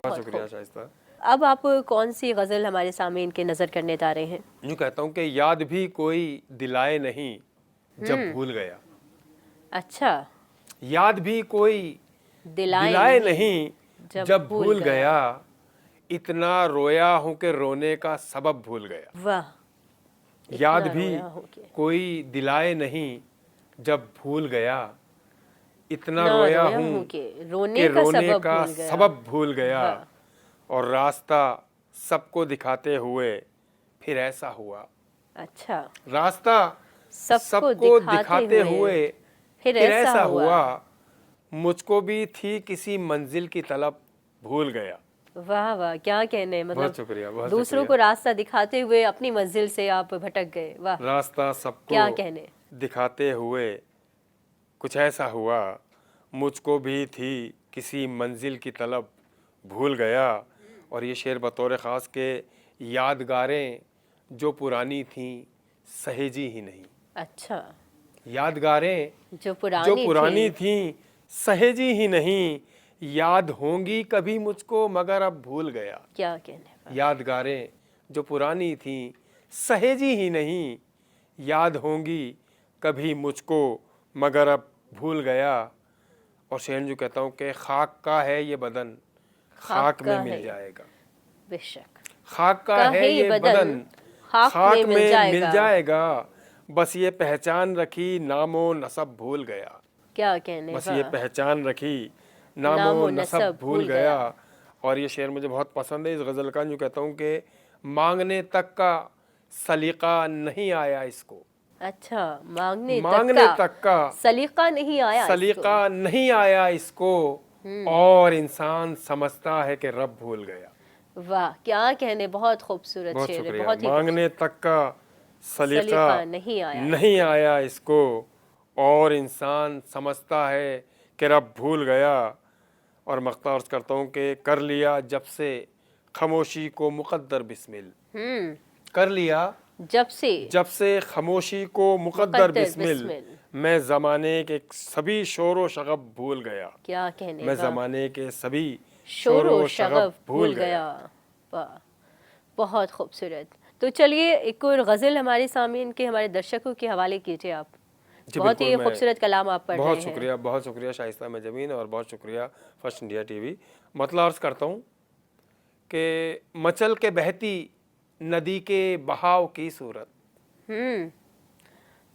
बहुत शुक्रिया शाइस्ता। अब आप कौन सी गज़ल हमारे सामीन के नज़र करने जा रहे हैं? यूँ कहता हूँ कि याद भी कोई दिलाए नहीं जब भूल गया। अच्छा, याद भी कोई दिलाए दिलाए नहीं नहीं जब भूल गया। गया। इतना रोया हूँ कि रोने का सबब भूल गया। वाह, याद इतना भी रोया हूँ कि कोई दिलाए नहीं जब भूल गया। इतना इतना रोया रोया हूँ हूँ कि कि रोने का रोने सबब का भूल गया। सबब भूल गया। वाह, और रास्ता सबको दिखाते हुए फिर ऐसा हुआ। अच्छा, रास्ता सबको सबको दिखाते दिखाते हुए फिर फिर ऐसा ऐसा हुआ। हुआ। मुझको भी थी किसी मंजिल की तलब भूल गया। वाह वाह, क्या कहने, बहुत मतलब शुक्रिया, बहुत दूसरों शुक्रिया। को रास्ता दिखाते हुए अपनी मंजिल से आप भटक गए। वाह, रास्ता सबको क्या कहने। दिखाते हुए कुछ ऐसा हुआ। मुझको भी थी किसी मंजिल की तलब भूल गया। और ये शेर बतौर ख़ास के यादगारें जो पुरानी थीं सहेजी ही नहीं। अच्छा, यादगारें जो जो पुरानी पुरानी थी। थीं सहेजी ही नहीं। याद होंगी कभी मुझको मगर अब भूल गया। क्या कहने। वाह, यादगारें जो पुरानी थीं सहेजी ही नहीं। याद होंगी कभी मुझको मगर अब भूल गया। और शेर जो कहता हूँ कि खाक का है ये बदन खाक में का मिल है, जाएगा। बेशक खाक का है ये बदन खाक में मिल जाएगा। बस ये पहचान रखी नामो नसब भूल गया। क्या कहने। बस ये वाह, पहचान रखी नामो नामो नसब नसब भूल गया। और ये शेर मुझे बहुत पसंद है इस गज़ल का। जो कहता हूँ कि मांगने तक का सलीका नहीं आया इसको। अच्छा, मांगने मांगने तक का सलीका नहीं आया सलीका नहीं आया इसको। और इंसान समझता है कि रब भूल गया। वाह, क्या कहने, बहुत खूबसूरत बहुत शेर है, शुक्रिया। बहुत ही मांगने तक का सलीका सलीका नहीं आया नहीं आया इसको। और इंसान समझता है कि रब भूल गया। और मख्ता अर्ज करता हूँ कि कर लिया जब से खामोशी को मुक़द्दर बिस्मिल। कर लिया जब से खामोशी को मुक़द्दर बिस्मिल। मैं ज़माने के सभी शोर व शगब भूल गया। क्या कहने। मैं ज़माने के सभी शोर व शगब भूल गया। वाह, बहुत खूबसूरत। तो चलिए एक और गज़ल हमारे सामीन के, हमारे दर्शकों के हवाले कीजिए आप। बहुत ही खूबसूरत कलाम आप पढ़ रहे हैं। बहुत शुक्रिया शाइस्ता में जमीन और बहुत शुक्रिया फर्स्ट इंडिया टीवी। मतलब अर्ज़ करता हूँ कि मचल के बहती नदी के बहाव की सूरत।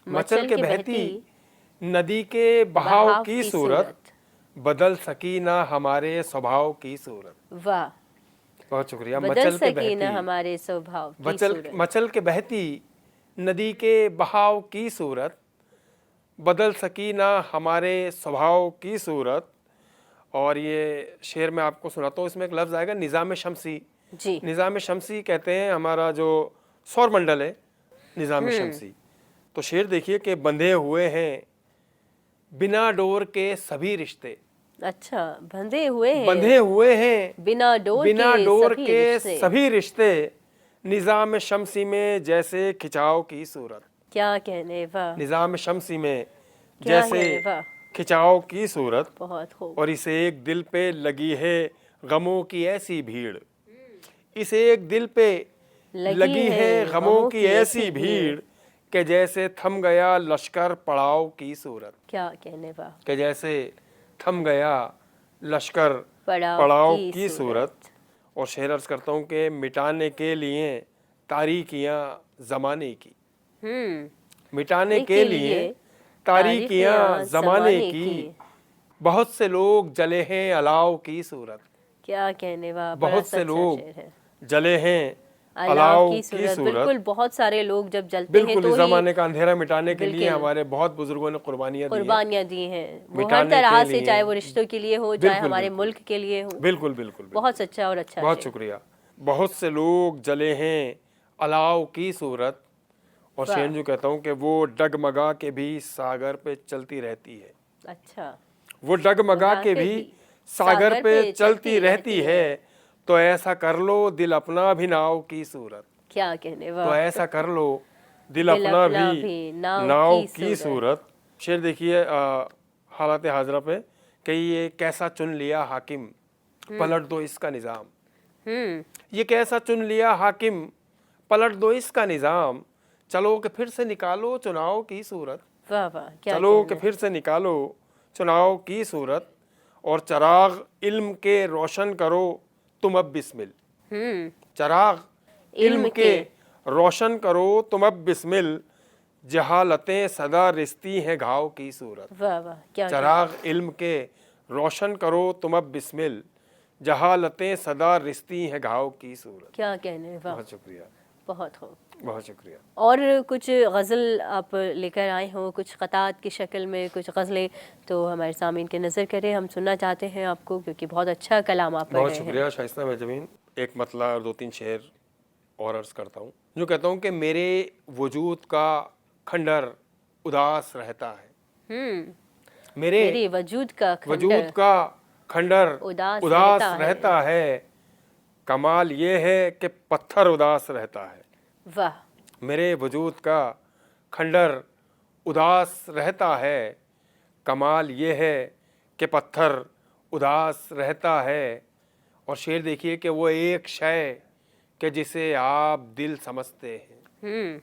मचल के बहती नदी के बहाव की सूरत बदल सकी ना हमारे स्वभाव की सूरत। वाह, बहुत शुक्रिया। बदल सकी ना हमारे स्वभाव की सूरत। मचल के बहती नदी के बहाव की सूरत बदल सकी ना हमारे स्वभाव की सूरत। और ये शेर मैं आपको सुनाता हूँ। इसमें एक लफ्ज़ आएगा निज़ाम शमसी। जी, निज़ाम शमसी कहते हैं हमारा जो सौर मंडल है निज़ाम शमसी। तो शेर देखिए कि बंधे हुए हैं बिना डोर के सभी रिश्ते। अच्छा, बंधे हुए हैं बिना डोर के सभी रिश्ते। निज़ाम शमसी में जैसे खिंचाव की सूरत। क्या कहने। वाह, निज़ाम शमसी में क्या जैसे है। वाह, खिंचाव की सूरत। बहुत खूब। और इसे एक दिल पे लगी है गमों की ऐसी भीड़। इसे एक दिल पे लगी है गमों की ऐसी भीड़ कि जैसे थम गया लश्कर पड़ाव की सूरत। क्या कहने। वाह, कि जैसे थम गया लश्कर पड़ाव पड़ाव की सूरत। और शेर अर्ज करता हूँ कि मिटाने के लिए तारीकियाँ ज़माने की। मिटाने के लिए तारीकियाँ ज़माने की। बहुत से लोग जले हैं अलाव की सूरत। क्या कहने। वाह, बहुत से लोग शेर है। जले हैं अलाव की सूरत। बिल्कुल, बहुत सारे लोग जब जलते हैं बिल्कुल तो इस ज़माने का अंधेरा मिटाने के लिए हमारे बहुत बुजुर्गों ने कुर्बानियाँ दी हैं। वो हर तरह से, चाहे वो रिश्तों के लिए हो, चाहे हमारे मुल्क के लिए हो। बिल्कुल बिल्कुल बहुत सच्चा और अच्छा। बहुत शुक्रिया। बहुत से लोग जले हैं अलाव की सूरत। और शेर जो कहता हूँ कि वो डगमगा के भी सागर पे चलती रहती है। अच्छा, वो डगमगा के भी सागर पे चलती रहती है। तो ऐसा कर लो दिल अपना भी नाव की सूरत। क्या कहने। वाह, तो ऐसा कर लो दिल अपना भी नाव की सूरत। शेर देखिए हालात हाजरा पे कि ये कैसा चुन लिया हाकिम पलट दो इसका निज़ाम। हम्म। ये कैसा चुन लिया हाकिम, पलट दो इसका निज़ाम। चलो कि फिर से निकालो चुनाव की सूरत। वाह वाह, क्या चलो कि कहना है। फिर से निकालो चुनाव की सूरत, और चराग इल्म के रोशन करो तुम अब बिस्मिल। चराग इल्म के रोशन करो तुम अब बिस्मिल, जहालतें सदा रिश्ती हैं घाव की सूरत। वाह वाह, क्या चराग इल्म के रोशन करो तुम अब बिस्मिल, जहालतें सदा रिश्ती हैं घाव की सूरत। क्या कहने, वाह, बहुत शुक्रिया, बहुत खूब। बहुत शुक्रिया। और कुछ गज़ल आप लेकर आए हो, कुछ क़तात की शक्ल में कुछ गज़लें, तो हमारे सामीन के नज़र करें, हम सुनना चाहते हैं आपको, क्योंकि बहुत अच्छा कलाम आप पढ़ बहुत रहे हैं। शुक्रिया शाइस्ता महजबीन। एक मतला और 2-3 शेर और अर्ज़ करता हूँ, जो कहता हूँ कि मेरे वजूद का खंडर उदास रहता है। मेरे वजूद का वजूद का खंडर उदास रहता है। कमाल ये है कि पत्थर उदास रहता है। वाह। मेरे वजूद का खंडर उदास रहता है। कमाल ये है कि पत्थर उदास रहता है। और शेर देखिए कि वो एक शय कि जिसे आप दिल समझते हैं।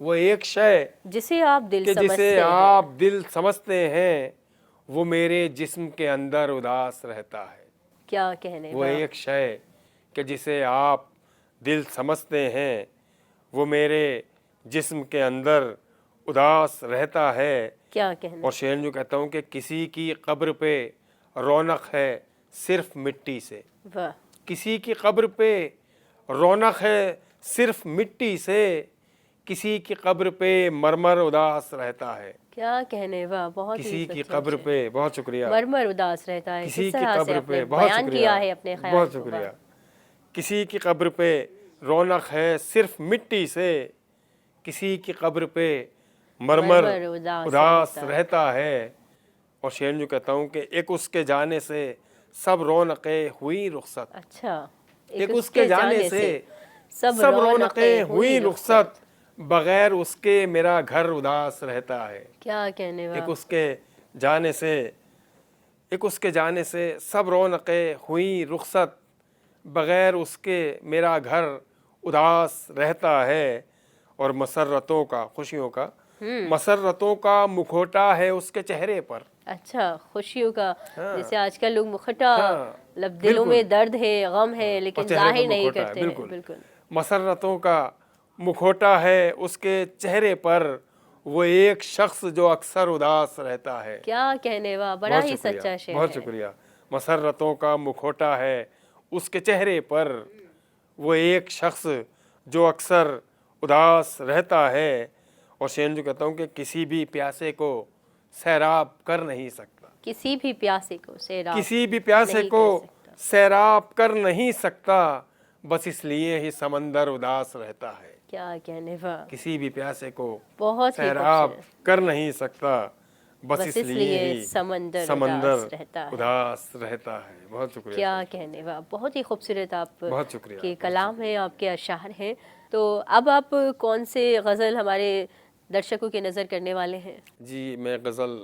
वो एक शय जिसे आप दिल कि समझते जिसे हैं। आप दिल समझते हैं, वो मेरे जिस्म के अंदर उदास रहता है। क्या कहने, वो वाह। एक शय कि जिसे आप दिल समझते हैं, वो मेरे जिस्म के अंदर उदास रहता है। क्या कहने। और शेर जो कहता हूँ कि किसी की कब्र पे रौनक है सिर्फ मिट्टी से। वाह। किसी की कब्र पे रौनक है सिर्फ मिट्टी से, किसी की कब्र पे मरमर उदास रहता है। क्या कहने, वाह, बहुत ही किसी की खूबसूरत कब्र शेर। पे, बहुत शुक्रिया, मरमर उदास रहता है, किसी किस की तरह से कब्र आपने पे, बहुत बयान शुक्रिया, किया है अपने ख्याल बहुत को, वाह। शुक्रिया। किसी की कब्र पे रौनक है सिर्फ मिट्टी से, किसी की कब्र पे मरमर मरमर उदास रहता है। रहता है। और शेर जो कहता हूँ कि एक उसके जाने से सब रौनकें हुई रुखसत। अच्छा, एक उसके जाने से सब सब रौनकें हुई हुई रुखसत। रुखसत, बगैर उसके मेरा घर उदास रहता है। क्या कहने, वाह। एक उसके जाने से, एक उसके जाने से सब रौनकें हुई रुखसत, बगैर उसके मेरा घर उदास रहता है। और मसरतों का, खुशियों का, मसरतों का मुखौटा है उसके चेहरे पर। अच्छा, खुशियों का। हाँ। जैसे आजकल लोग मुखटा, हाँ, मतलब दिलों में दर्द है, गम है, और लेकिन चेहरे पर जाहिर नहीं मुखौटा है, करते हैं। बिल्कुल। बिल्कुल। मसरतों का मुखौटा है उसके चेहरे पर, वो एक शख्स जो अक्सर उदास रहता है। क्या कहने, वाह, बड़ा बहुत ही शुक्रिया, सच्चा शेर बहुत है। शुक्रिया। मसरतों का मुखौटा है उसके चेहरे पर, वो एक शख्स जो अक्सर उदास रहता है। और शेर जो कहता हूँ कि किसी भी प्यासे को सैराब कर नहीं सकता। किसी भी प्यासे को सैराब किसी भी प्यासे नहीं को कर सकता। सैराब कर नहीं सकता, बस इसलिए ही समंदर उदास रहता है। क्या कहने, वाह, किसी भी प्यासे को बहुत ही सैराब खूबसूरत। कर नहीं सकता, बस बस इसलिए ही समंदर उदास रहता है। बहुत शुक्रिया। क्या कहने, वाह, बहुत ही खूबसूरत आप बहुत शुक्रिया, के बहुत कलाम हैं, आपके अशार हैं। तो अब आप कौन से गज़ल हमारे दर्शकों की नज़र करने वाले हैं? जी, मैं गज़ल